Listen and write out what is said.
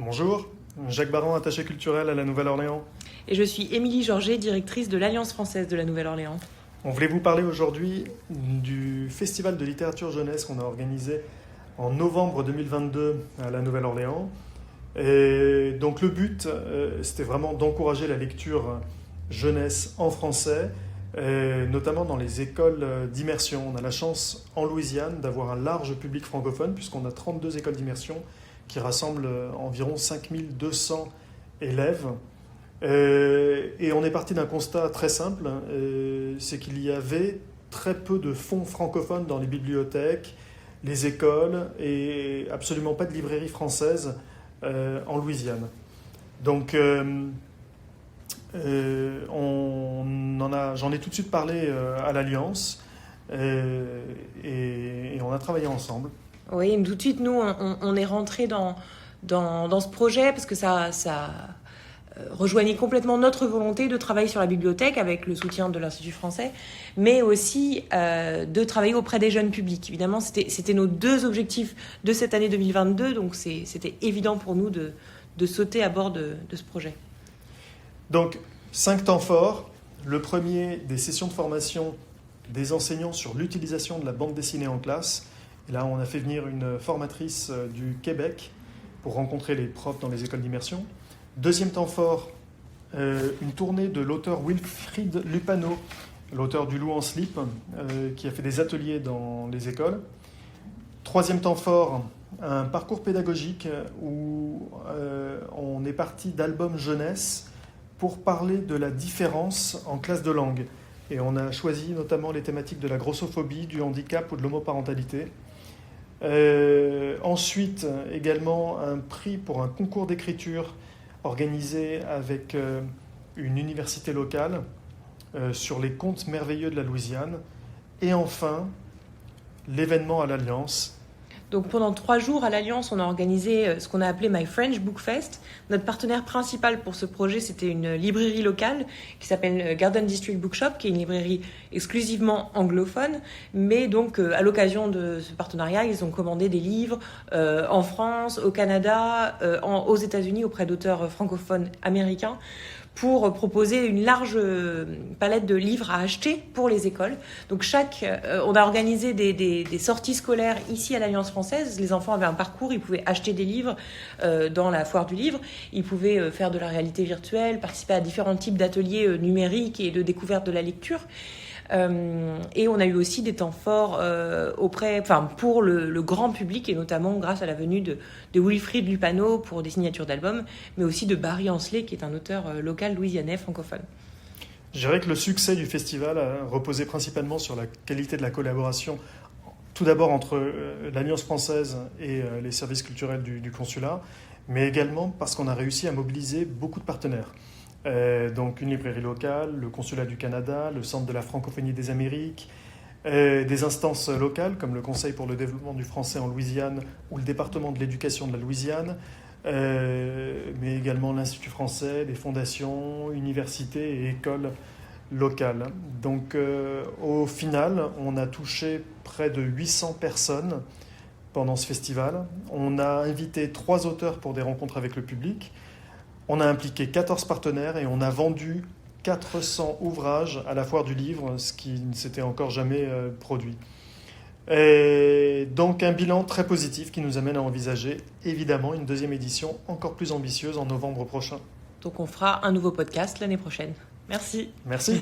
Bonjour, Jacques Baran, attaché culturel à la Nouvelle-Orléans. Et je suis Émilie Georget, directrice de l'Alliance française de la Nouvelle-Orléans. On voulait vous parler aujourd'hui du Festival de littérature jeunesse qu'on a organisé en novembre 2022 à la Nouvelle-Orléans. Et donc le but, c'était vraiment d'encourager la lecture jeunesse en français, et notamment dans les écoles d'immersion. On a la chance en Louisiane d'avoir un large public francophone puisqu'on a 32 écoles d'immersion qui rassemblent environ 5200 élèves. Et on est parti d'un constat très simple, c'est qu'il y avait très peu de fonds francophones dans les bibliothèques, les écoles et absolument pas de librairie française en Louisiane. Donc j'en ai tout de suite parlé à l'Alliance et on a travaillé ensemble. Oui, tout de suite, nous, on est rentrés dans ce projet parce que ça rejoignait complètement notre volonté de travailler sur la bibliothèque avec le soutien de l'Institut français, mais aussi de travailler auprès des jeunes publics. Évidemment, c'était nos deux objectifs de cette année 2022, donc c'était évident pour nous de sauter à bord de ce projet. Donc, 5 temps forts. Le premier, des sessions de formation des enseignants sur l'utilisation de la bande dessinée en classe. Et là, on a fait venir une formatrice du Québec pour rencontrer les profs dans les écoles d'immersion. Deuxième temps fort, une tournée de l'auteur Wilfrid Lupano, l'auteur du Loup en slip, qui a fait des ateliers dans les écoles. Troisième temps fort, un parcours pédagogique où on est parti d'albums jeunesse pour parler de la différence en classe de langue. Et on a choisi notamment les thématiques de la grossophobie, du handicap ou de l'homoparentalité. Ensuite, également un prix pour un concours d'écriture organisé avec une université locale sur les contes merveilleux de la Louisiane. Et enfin, l'événement à l'Alliance. Donc pendant 3 jours à l'Alliance, on a organisé ce qu'on a appelé My French Book Fest. Notre partenaire principal pour ce projet, c'était une librairie locale qui s'appelle Garden District Bookshop, qui est une librairie exclusivement anglophone. Mais donc à l'occasion de ce partenariat, ils ont commandé des livres en France, au Canada, aux États-Unis auprès d'auteurs francophones américains, pour proposer une large palette de livres à acheter pour les écoles. Donc on a organisé des sorties scolaires ici à l'Alliance française. Les enfants avaient un parcours, ils pouvaient acheter des livres dans la foire du livre, ils pouvaient faire de la réalité virtuelle, participer à différents types d'ateliers numériques et de découverte de la lecture. Et on a eu aussi des temps forts pour le grand public, et notamment grâce à la venue de Wilfrid Lupano pour des signatures d'albums, mais aussi de Barry Ansley, qui est un auteur local louisianais francophone. Je dirais que le succès du festival a reposé principalement sur la qualité de la collaboration, tout d'abord entre l'Alliance française et les services culturels du consulat, mais également parce qu'on a réussi à mobiliser beaucoup de partenaires. Donc une librairie locale, le consulat du Canada, le centre de la francophonie des Amériques, des instances locales comme le Conseil pour le développement du français en Louisiane ou le département de l'éducation de la Louisiane, mais également l'Institut français, des fondations, universités et écoles locales. Donc au final, on a touché près de 800 personnes pendant ce festival. On a invité 3 auteurs pour des rencontres avec le public. On a impliqué 14 partenaires et on a vendu 400 ouvrages à la foire du livre, ce qui ne s'était encore jamais produit. Et donc un bilan très positif qui nous amène à envisager évidemment une deuxième édition encore plus ambitieuse en novembre prochain. Donc on fera un nouveau podcast l'année prochaine. Merci. Merci.